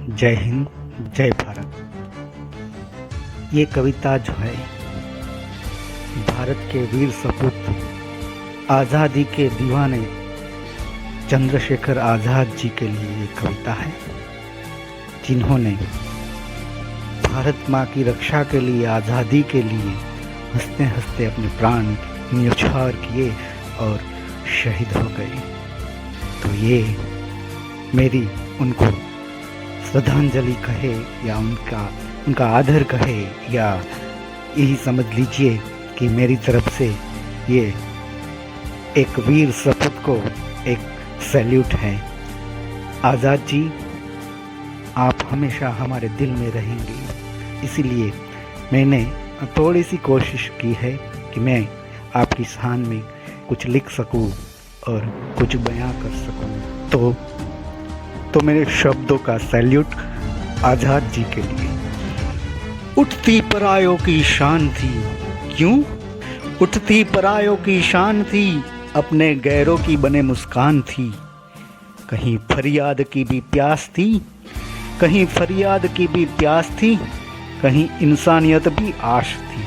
जय हिंद, जय भारत। ये कविता जो है भारत के वीर सपूत आज़ादी के दीवाने चंद्रशेखर आज़ाद जी के लिए ये कविता है, जिन्होंने भारत माँ की रक्षा के लिए, आज़ादी के लिए हंसते हंसते अपने प्राण न्यौछावर किए और शहीद हो गए। तो ये मेरी उनको श्रद्धांजलि कहे या उनका आदर कहे, या यही समझ लीजिए कि मेरी तरफ से ये एक वीर सपूत को एक सैल्यूट है। आज़ाद जी, आप हमेशा हमारे दिल में रहेंगे, इसीलिए मैंने थोड़ी सी कोशिश की है कि मैं आपकी शान में कुछ लिख सकूं और कुछ बयां कर सकूं। तो मेरे शब्दों का सैल्यूट आज़ाद जी के लिए। उठती परायों की शान थी, क्यों उठती परायों की शान थी, अपने गैरों की बने मुस्कान थी। कहीं फरियाद की भी प्यास थी, कहीं फरियाद की भी प्यास थी, कहीं इंसानियत भी आश थी।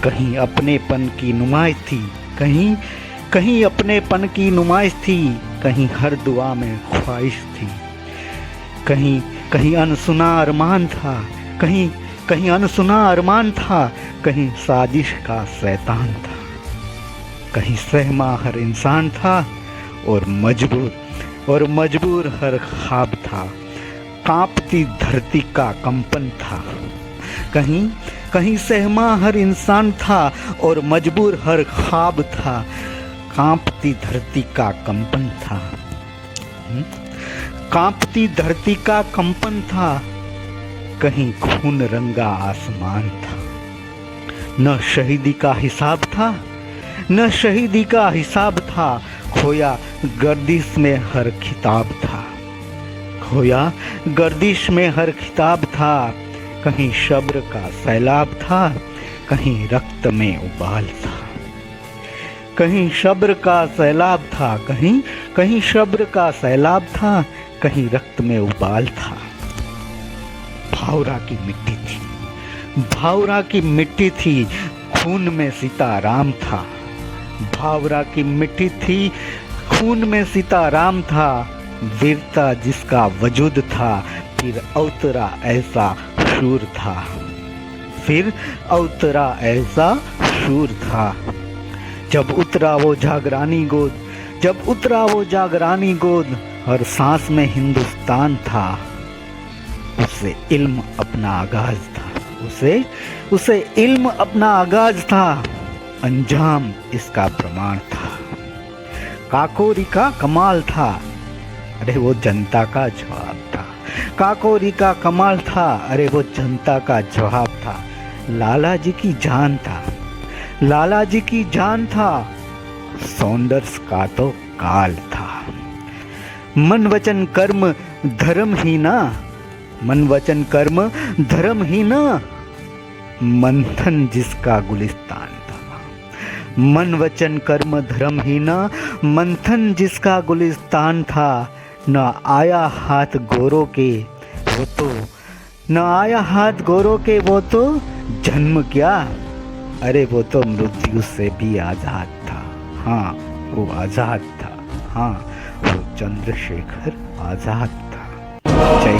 कहीं अपनेपन की नुमाइश थी, कहीं अपनेपन की नुमाइश थी, कहीं हर दुआ में ख्वाहिश थी। कहीं अनसुना अरमान था, कहीं अनसुना अरमान था, कहीं साजिश का शैतान था। कहीं सहमा हर इंसान था और मजबूर हर ख्वाब था। कांपती धरती का कंपन था। कहीं सहमा हर इंसान था और मजबूर हर ख्वाब था। कांपती धरती का कंपन था। कांपती धरती का कंपन था। कहीं खून रंगा आसमान था। न शहीदी का हिसाब था, न शहीदी का हिसाब था। खोया गर्दिश में हर खिताब था। खोया गर्दिश में हर खिताब था। कहीं शब्र का सैलाब था, कहीं रक्त में उबाल था। कहीं शब्र का सैलाब था, कहीं शब्र का सैलाब था, कहीं रक्त में उबाल था। भावरा की मिट्टी थी, भावरा की मिट्टी थी, खून में सीताराम था। भावरा की मिट्टी थी, खून में सीताराम था। वीरता जिसका वजूद था, फिर अवतरा ऐसा शूर था। फिर अवतरा ऐसा शूर था। जब उतरा वो जागरानी गोद, जब उतरा वो जागरानी गोद, हर सांस में हिंदुस्तान था। उसे इल्म अपना आगाज था, उसे इल्म अपना आगाज था। अंजाम इसका प्रमाण था। काकोरी का कमाल था, अरे वो जनता का जवाब था। काकोरी का कमाल था, अरे वो जनता का जवाब था। लाला जी की जान था, लाला जी की जान था। सॉन्डर्स का तो काल था। मन वचन कर्म धर्म ही ना, मन वचन कर्म धर्म ही ना। मंथन जिसका गुलिस्तान था। मन वचन कर्म धर्म ही ना, मंथन जिसका गुलिस्तान था। न आया हाथ गोरों के वो तो, न आया हाथ गोरों के वो तो जन्म क्या, अरे वो तो मृत्यु से भी आजाद था। हाँ, वो आजाद था। हाँ, वो चंद्रशेखर आजाद था। जय